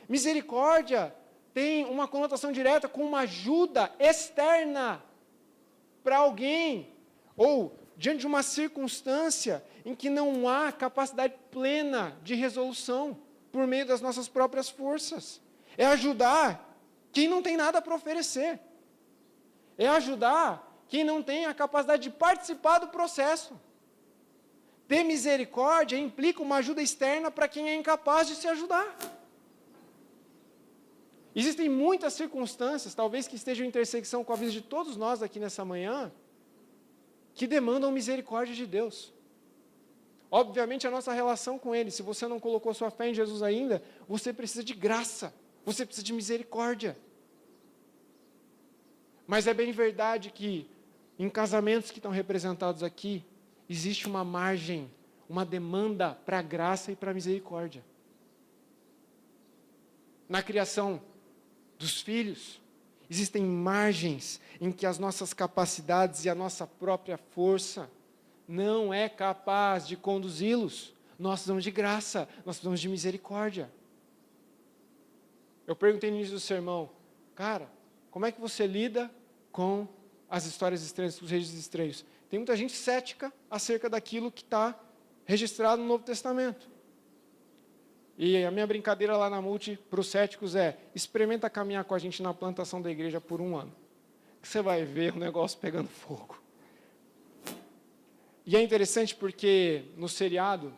Misericórdia tem uma conotação direta com uma ajuda externa para alguém, ou diante de uma circunstância em que não há capacidade plena de resolução por meio das nossas próprias forças. É ajudar quem não tem nada para oferecer. É ajudar quem não tem a capacidade de participar do processo. Ter misericórdia implica uma ajuda externa para quem é incapaz de se ajudar. Existem muitas circunstâncias, talvez que estejam em intersecção com a vida de todos nós aqui nessa manhã, que demandam misericórdia de Deus. Obviamente, a nossa relação com Ele, se você não colocou sua fé em Jesus ainda, você precisa de graça, você precisa de misericórdia. Mas é bem verdade que, em casamentos que estão representados aqui, existe uma margem, uma demanda para a graça e para a misericórdia. Na criação dos filhos, existem margens em que as nossas capacidades e a nossa própria força não é capaz de conduzi-los. Nós precisamos de graça, nós precisamos de misericórdia. Eu perguntei no início do sermão, cara, como é que você lida com as histórias estranhas, os registros estranhos? Tem muita gente cética acerca daquilo que está registrado no Novo Testamento. E a minha brincadeira lá na Multi para os céticos é, experimenta caminhar com a gente na plantação da igreja por 1 ano. Que você vai ver o negócio pegando fogo. E é interessante porque no seriado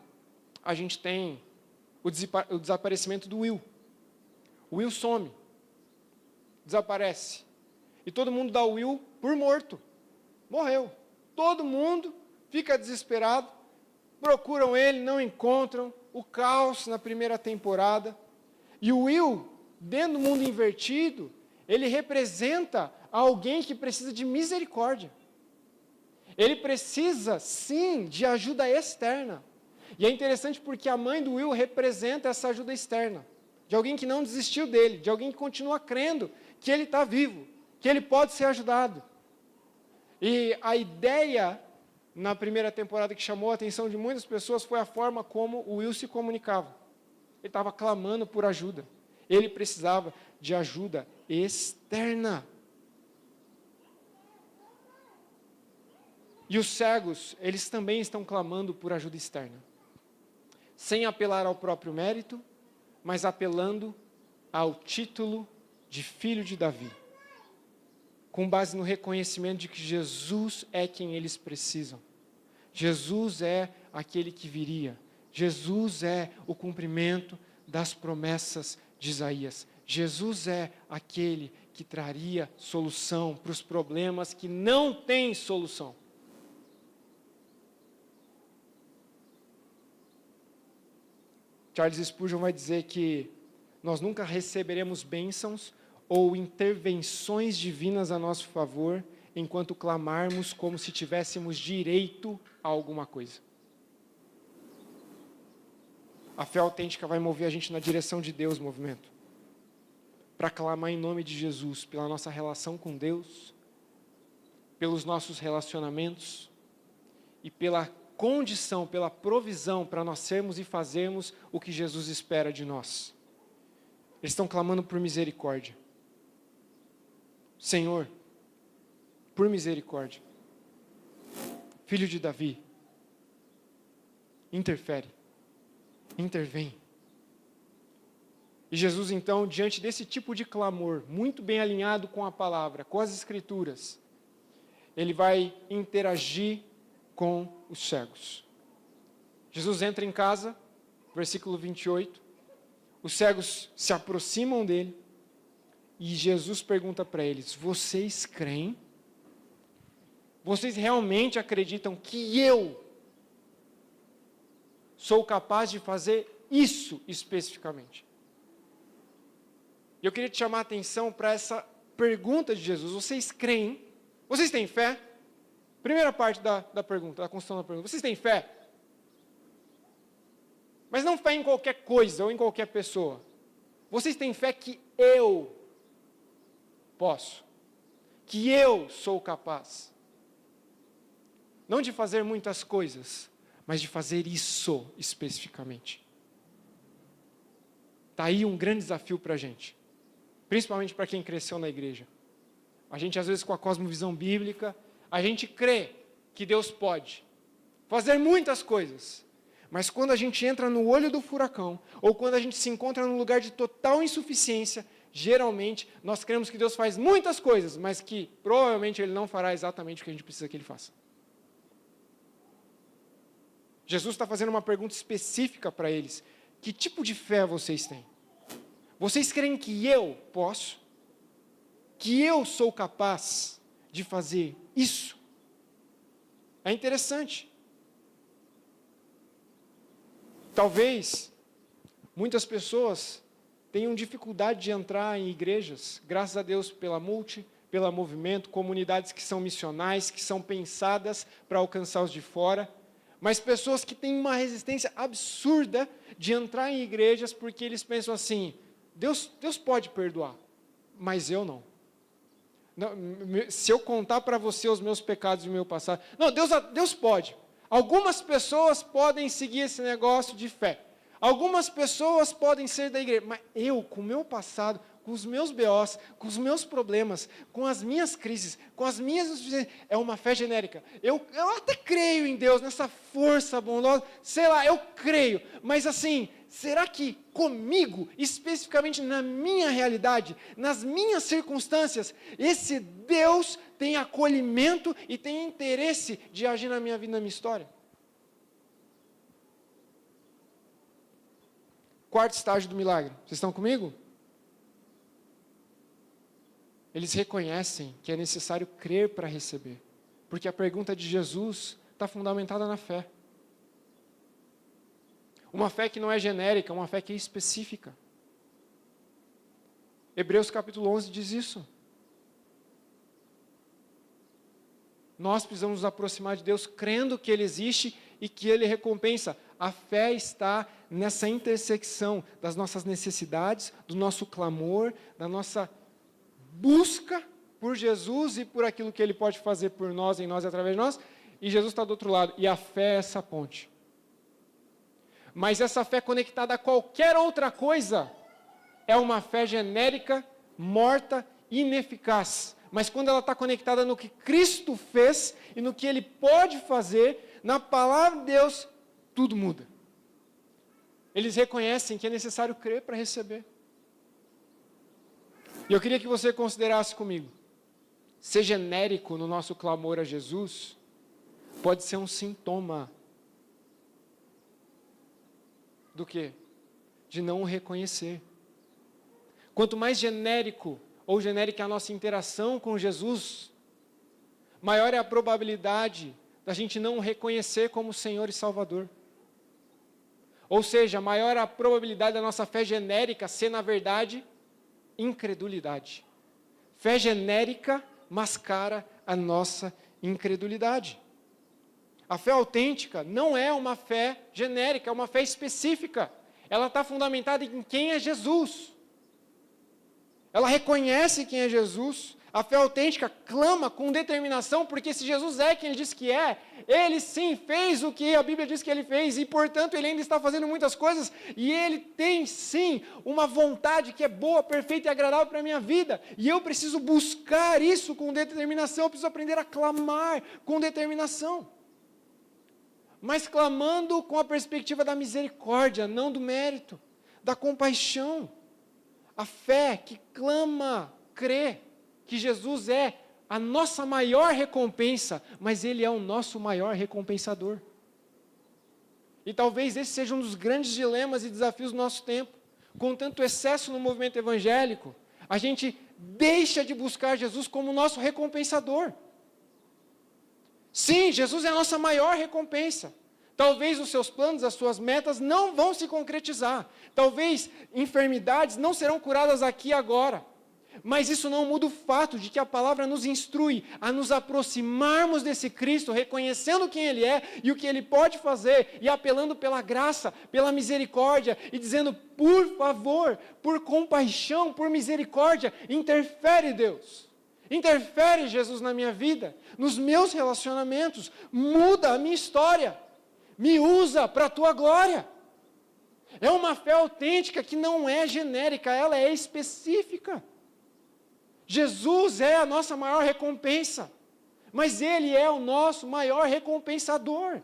a gente tem o desaparecimento do Will. O Will some. Desaparece. E todo mundo dá o Will por morto. Morreu. Todo mundo fica desesperado. Procuram ele, não encontram. O caos na primeira temporada. E o Will, dentro do mundo invertido, ele representa alguém que precisa de misericórdia. Ele precisa, sim, de ajuda externa. E é interessante porque a mãe do Will representa essa ajuda externa. De alguém que não desistiu dele, de alguém que continua crendo que ele está vivo, que ele pode ser ajudado. E a ideia na primeira temporada que chamou a atenção de muitas pessoas foi a forma como o Will se comunicava. Ele estava clamando por ajuda. Ele precisava de ajuda externa. E os cegos, eles também estão clamando por ajuda externa. Sem apelar ao próprio mérito, mas apelando ao título de filho de Davi. Com base no reconhecimento de que Jesus é quem eles precisam. Jesus é aquele que viria. Jesus é o cumprimento das promessas de Isaías. Jesus é aquele que traria solução para os problemas que não têm solução. Charles Spurgeon vai dizer que nós nunca receberemos bênçãos ou intervenções divinas a nosso favor, enquanto clamarmos como se tivéssemos direito a alguma coisa. A fé autêntica vai mover a gente na direção de Deus, movimento. Para clamar em nome de Jesus, pela nossa relação com Deus, pelos nossos relacionamentos e pela condição, pela provisão para nós sermos e fazermos o que Jesus espera de nós. Eles estão clamando por misericórdia. Senhor, por misericórdia, filho de Davi, interfere, intervém. E Jesus, então, diante desse tipo de clamor, muito bem alinhado com a palavra, com as Escrituras, ele vai interagir com os cegos. Jesus entra em casa, versículo 28, os cegos se aproximam dele, e Jesus pergunta para eles: vocês creem? Vocês realmente acreditam que eu sou capaz de fazer isso especificamente? E eu queria te chamar a atenção para essa pergunta de Jesus. Vocês creem? Vocês têm fé? Primeira parte da pergunta, da construção da pergunta. Vocês têm fé? Mas não fé em qualquer coisa ou em qualquer pessoa. Vocês têm fé que eu posso, que eu sou capaz. Não de fazer muitas coisas, mas de fazer isso especificamente. Está aí um grande desafio para a gente, principalmente para quem cresceu na igreja. A gente, às vezes, com a cosmovisão bíblica, a gente crê que Deus pode fazer muitas coisas, mas quando a gente entra no olho do furacão, ou quando a gente se encontra num lugar de total insuficiência, geralmente nós cremos que Deus faz muitas coisas, mas que provavelmente Ele não fará exatamente o que a gente precisa que Ele faça. Jesus está fazendo uma pergunta específica para eles: que tipo de fé vocês têm? Vocês creem que eu posso? Que eu sou capaz de fazer isso? É interessante. Talvez muitas pessoas tenham dificuldade de entrar em igrejas, graças a Deus pela pela movimento, comunidades que são missionais, que são pensadas para alcançar os de fora, mas pessoas que têm uma resistência absurda de entrar em igrejas porque eles pensam assim: Deus pode perdoar, mas eu não. Se eu contar para você os meus pecados e o meu passado, não, Deus pode. Algumas pessoas podem seguir esse negócio de fé. Algumas pessoas podem ser da igreja, mas eu, com o meu passado, com os meus BOs, com os meus problemas, com as minhas crises, com as minhas insuficiências, é uma fé genérica. Eu até creio em Deus, nessa força bondosa, sei lá, eu creio, mas assim, será que comigo, especificamente na minha realidade, nas minhas circunstâncias, esse Deus tem acolhimento e tem interesse de agir na minha vida, na minha história? Quarto estágio do milagre. Vocês estão comigo? Eles reconhecem que é necessário crer para receber. Porque a pergunta de Jesus está fundamentada na fé. Uma fé que não é genérica, uma fé que é específica. Hebreus capítulo 11 diz isso. Nós precisamos nos aproximar de Deus crendo que Ele existe e que Ele recompensa. A fé está nessa intersecção das nossas necessidades, do nosso clamor, da nossa busca por Jesus e por aquilo que Ele pode fazer por nós, em nós e através de nós, e Jesus está do outro lado, e a fé é essa ponte. Mas essa fé conectada a qualquer outra coisa é uma fé genérica, morta, ineficaz. Mas quando ela está conectada no que Cristo fez e no que Ele pode fazer, na palavra de Deus, tudo muda. Eles reconhecem que é necessário crer para receber. E eu queria que você considerasse comigo: ser genérico no nosso clamor a Jesus pode ser um sintoma do quê? De não o reconhecer. Quanto mais genérico ou genérica é a nossa interação com Jesus, maior é a probabilidade da gente não o reconhecer como Senhor e Salvador. Ou seja, maior é a probabilidade da nossa fé genérica ser, na verdade, incredulidade. Fé genérica mascara a nossa incredulidade. A fé autêntica não é uma fé genérica, é uma fé específica. Ela está fundamentada em quem é Jesus. Ela reconhece quem é Jesus, A fé autêntica clama com determinação, porque se Jesus é quem ele diz que é, ele sim fez o que a Bíblia diz que ele fez, e portanto ele ainda está fazendo muitas coisas, e ele tem sim uma vontade que é boa, perfeita e agradável para a minha vida, e eu preciso buscar isso com determinação, eu preciso aprender a clamar com determinação, mas clamando com a perspectiva da misericórdia, não do mérito, da compaixão. A fé que clama, crê que Jesus é a nossa maior recompensa, mas Ele é o nosso maior recompensador. E talvez esse seja um dos grandes dilemas e desafios do nosso tempo. Com tanto excesso no movimento evangélico, a gente deixa de buscar Jesus como nosso recompensador. Sim, Jesus é a nossa maior recompensa. Talvez os seus planos, as suas metas não vão se concretizar. Talvez enfermidades não serão curadas aqui e agora. Mas isso não muda o fato de que a palavra nos instrui a nos aproximarmos desse Cristo, reconhecendo quem Ele é e o que Ele pode fazer, e apelando pela graça, pela misericórdia, e dizendo, por favor, por compaixão, por misericórdia, interfere Deus. Interfere Jesus na minha vida, nos meus relacionamentos, muda a minha história, me usa para a Tua glória. É uma fé autêntica que não é genérica, ela é específica. Jesus é a nossa maior recompensa, mas Ele é o nosso maior recompensador.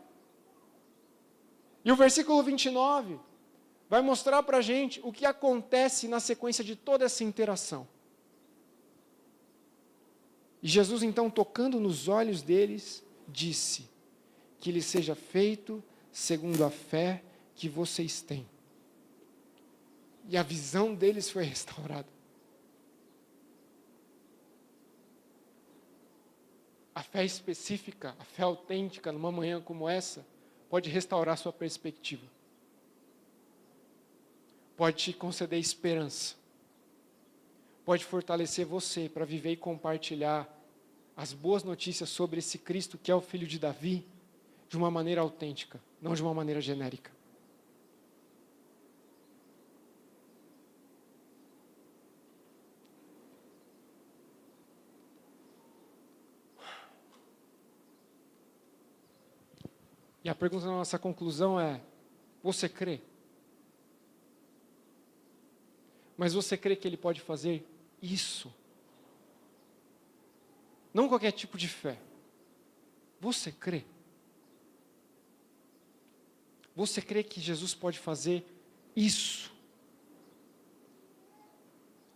E o versículo 29 vai mostrar para a gente o que acontece na sequência de toda essa interação. E Jesus, então, tocando nos olhos deles, disse, que lhe seja feito segundo a fé que vocês têm. E a visão deles foi restaurada. A fé específica, a fé autêntica, numa manhã como essa, pode restaurar sua perspectiva. Pode te conceder esperança. Pode fortalecer você para viver e compartilhar as boas notícias sobre esse Cristo que é o Filho de Davi, de uma maneira autêntica, não de uma maneira genérica. E a pergunta da nossa conclusão é, você crê? Mas você crê que Ele pode fazer isso? Não qualquer tipo de fé. Você crê? Você crê que Jesus pode fazer isso?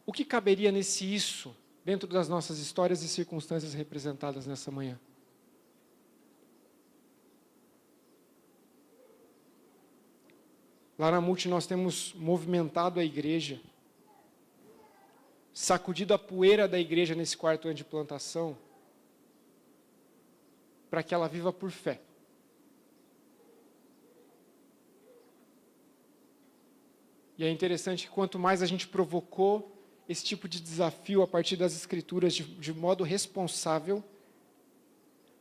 O que caberia nesse isso, dentro das nossas histórias e circunstâncias representadas nessa manhã? Lá na Multi nós temos movimentado a igreja, sacudido a poeira da igreja nesse quarto ano de plantação, para que ela viva por fé. E é interessante que quanto mais a gente provocou esse tipo de desafio a partir das Escrituras de modo responsável,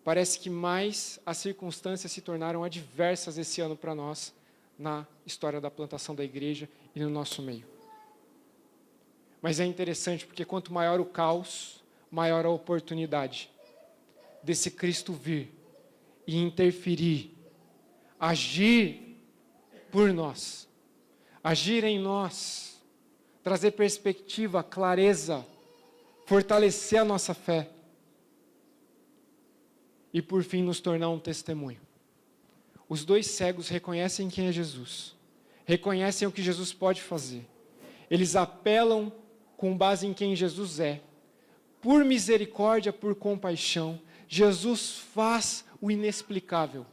parece que mais as circunstâncias se tornaram adversas esse ano para nós, na história da plantação da igreja e no nosso meio. Mas é interessante porque quanto maior o caos, maior a oportunidade desse Cristo vir e interferir, agir por nós, agir em nós, trazer perspectiva, clareza, fortalecer a nossa fé e por fim nos tornar um testemunho. Os dois cegos reconhecem quem é Jesus, reconhecem o que Jesus pode fazer. Eles apelam com base em quem Jesus é. Por misericórdia, por compaixão, Jesus faz o inexplicável.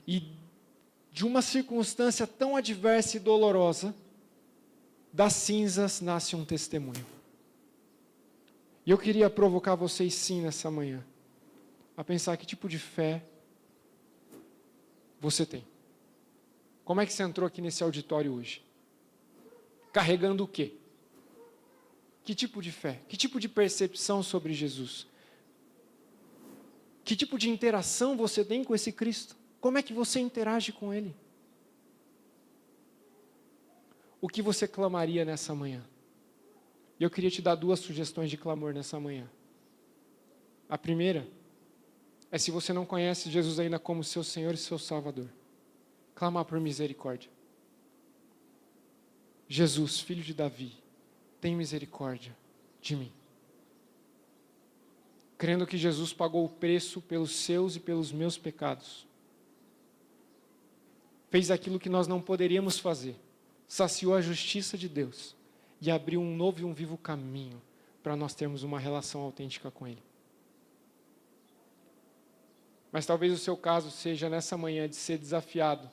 E de uma circunstância tão adversa e dolorosa, das cinzas nasce um testemunho. E eu queria provocar vocês sim nessa manhã, a pensar que tipo de fé você tem. Como é que você entrou aqui nesse auditório hoje? Carregando o quê? Que tipo de fé? Que tipo de percepção sobre Jesus? Que tipo de interação você tem com esse Cristo? Como é que você interage com Ele? O que você clamaria nessa manhã? E eu queria te dar 2 sugestões de clamor nessa manhã. A primeira é, se você não conhece Jesus ainda como seu Senhor e seu Salvador, clamar por misericórdia. Jesus, filho de Davi, tem misericórdia de mim. Crendo que Jesus pagou o preço pelos seus e pelos meus pecados. Fez aquilo que nós não poderíamos fazer. Saciou a justiça de Deus e abriu um novo e um vivo caminho para nós termos uma relação autêntica com Ele. Mas talvez o seu caso seja nessa manhã de ser desafiado,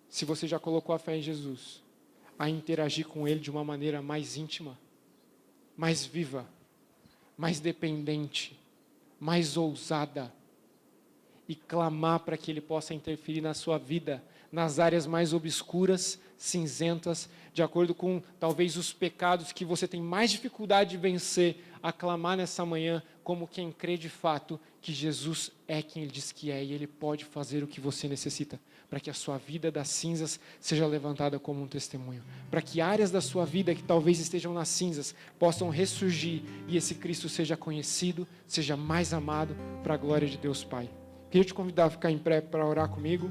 se você já colocou a fé em Jesus, a interagir com Ele de uma maneira mais íntima, mais viva, mais dependente, mais ousada, e clamar para que Ele possa interferir na sua vida, nas áreas mais obscuras, cinzentas, de acordo com talvez os pecados que você tem mais dificuldade de vencer, a clamar nessa manhã como quem crê de fato que Jesus é quem Ele diz que é, e Ele pode fazer o que você necessita, para que a sua vida das cinzas seja levantada como um testemunho, para que áreas da sua vida que talvez estejam nas cinzas possam ressurgir, e esse Cristo seja conhecido, seja mais amado, para a glória de Deus Pai. Queria te convidar a ficar em pé para orar comigo.